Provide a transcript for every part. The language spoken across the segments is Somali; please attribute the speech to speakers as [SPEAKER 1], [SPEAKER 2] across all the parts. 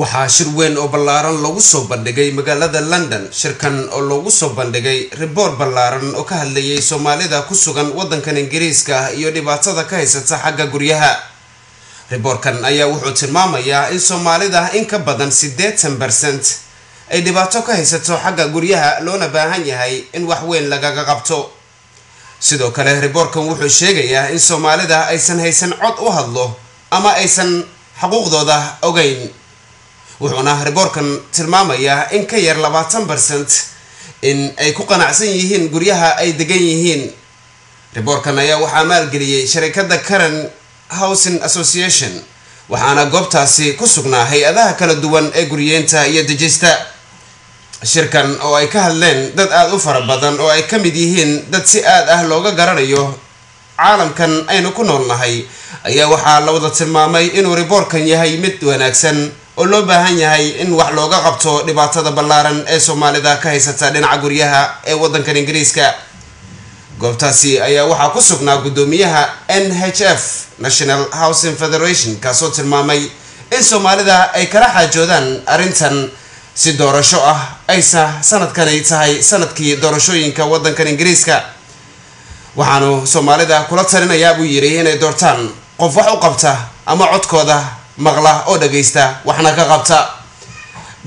[SPEAKER 1] waxaa shir weyn oo ballaaran lagu soo bandhigay magaalada London shirkan oo lagu soo bandhigay report ballaaran oo ka hadlayay Soomaalida ku sugan wadankan Ingiriiska iyo dhibaatada ka haysata xagga guryaha. Reportkan ayaa wuxuu tilmaamayaa in Soomaalida in ka badan 80% ay dhibaato ka haysato xagga guryaha loona baahan yahay in wax weyn laga qabto. sidoo kale reportkan wuxuu sheegayaa in Soomaalida aysan haysan cod u hadlo ama aysan xuquuqdooda ogeyn. wuxuuna reportkan tilmaamayaa in ka yar 20% in ay ku qanacsan yihiin guryaha ay degan yihiin. reportkan ayaa waxaa maalgeliyay shirkadda Karen Housing Association waxaana goobtaasi ku sugnaa hay'adaha kala duwan ee guryeenta iyo dejista. shirkan oo ay ka hadleen dad aad u fara badan oo ay ka mid yihiin dad si aad ah looga garanayo caalamkan aynu ku noolnahay ayaa waxaa la wada tilmaamay inuu reportkan yahay mid wanaagsan oo loo baahan yahay in wax looga qabto dhibaatada ballaaran ee Soomaalida ka haysata dhinaca guryaha ee wadankan Ingiriiska. goobtaasi ayaa waxaa ku sugnaa gudoomiyaha NHF National Housing Federation kaasoo tilmaamay in Soomaalida ay kala xaajoodaan arrintan si doorasho ah aysa sanadkani tahay sanadkii doorashooyinka wadankan Ingiriiska. waxaanu Soomaalida kula talinayaa buu yiri inay doortaan qof wax u qabta ama codkooda maqla oo dhageysta waxna ka qabta.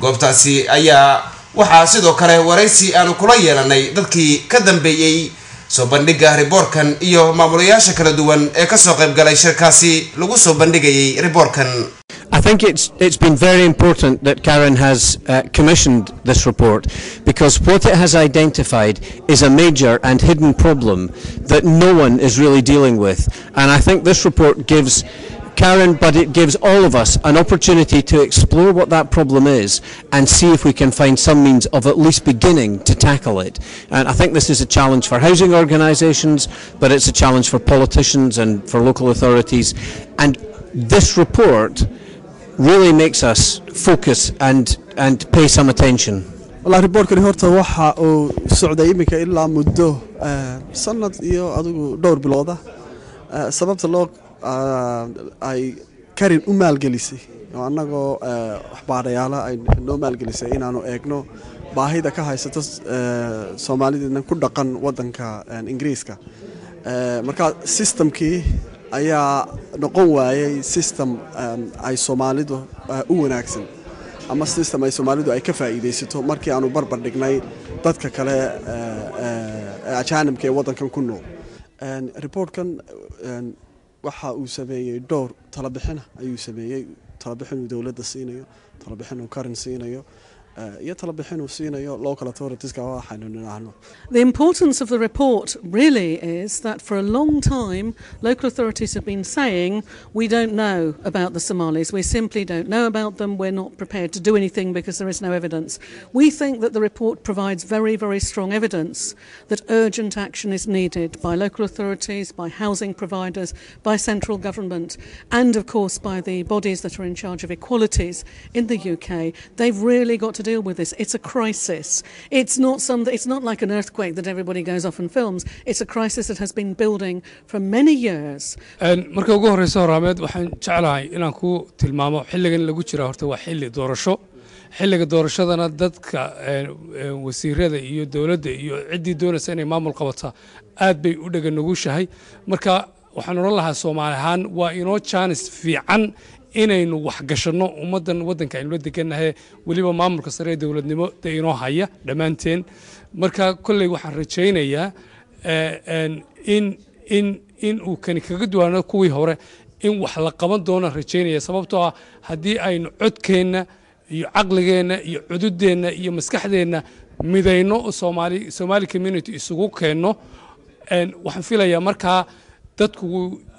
[SPEAKER 1] goobtaasi ayaa waxaa sidoo kale wareysi aanu kula yeelanay dadkii ka dambeeyay soo bandhiga reportkan iyo maamulayaasha kala duwan ee ka soo qayb galay shirkaasi lagu soo bandhigay reportkan.
[SPEAKER 2] I think it's been very important that Karen has commissioned this report, because what it has identified is a major and hidden problem that no one is really dealing with. And I think this report gives Karen, but it gives all of us an opportunity to explore what that problem is and see if we can find some means of at least beginning to tackle it. And I think this is a challenge for housing organisations, but it's a challenge for politicians and for local authorities. And this report really makes us focus and pay some attention.
[SPEAKER 3] والله reportkani horta waxa uu socday iminka ilaa muddo sanad iyo adigu dhowr bilooda sababta loo ay Karen u maalgelisay oo anagoo waxbaarayaala ay noo maalgelisay inaanu eegno baahida ka haysato Soomaalida ku dhaqan wadanka Ingiriiska. marka systemkii ayaa noqon waayay system ay Soomaalidu u wanaagsan ama system ay Soomaalidu ay ka faa'iideysato markii aanu barbar dhignay dadka kale ajaanibka ee wadankan ku nool. reportkan waxa uu sameeyay dhowr talabixin ayuu sameeyay talabixin dawladda siinayo talabixin Karen siinayo iyo talabixin siinayo local authorities ka waxaynu niraahno.
[SPEAKER 4] The importance of the report really is that for a long time local authorities have been saying we don't know about the Somalis, we simply don't know about them, we're not prepared to do anything because there is no evidence. We think that the report provides very, very strong evidence that urgent action is needed by local authorities, by housing providers, by central government and of course by the bodies that are in charge of equalities in the UK. They've really got to deal with this. It's a crisis. It's not like an earthquake that everybody goes off and films. It's a crisis that has been building for many years.
[SPEAKER 5] marka ugu horeyso Raamed waxaan jeclahay inaan ku tilmaamo xilligan lagu jiro horta waa xilli doorasho. xilliga doorashadana dadka wasiirada iyo dawladda iyo cidii doonaysa inay maamul qabata aad bay u dhagan nugushahay. marka waxaan oran lahaa Soomaali ahaan waa inoo chance fiican inaynu wax gashano wadanka aynu la deganahay waliba maamulka sare ee dawladnimo inoo haya dhamaanteen. marka kulay waxaan rajaynayaa in uu kan kaga duwanaado kuwii hore in wax la qaban doono rajaynaya sababtoo ah hadii aynu codkeena iyo caqligeena iyo cududeena iyo maskaxdeena midayno Somali community isugu keeno waxaan filayaa markaa dadku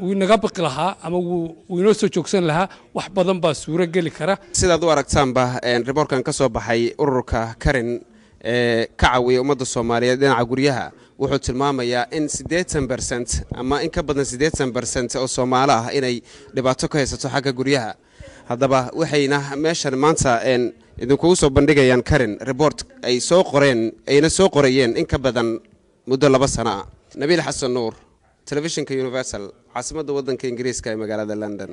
[SPEAKER 5] uu naga baqi lahaa ama uu inoo soo joogsan lahaa wax badan baa suura gali kara.
[SPEAKER 1] sidaad u aragtaanba reportkan ka soo baxay ururka Karen ka caawiya ummadda Soomaaliyeed dhinaca guryaha wuxuu tilmaamayaa in 80% ama in ka badan 80% oo Soomaali ah inay dhibaato ka haysato xagga guryaha. haddaba waxayna meeshan maanta idinku soo bandhigayaan Karen report ay soo qoreen in ka badan muddo 2 sano ah. Nabil Xasan Nuur, Television Universal, caasimadda wadanka Ingiriiska ee magaalada London.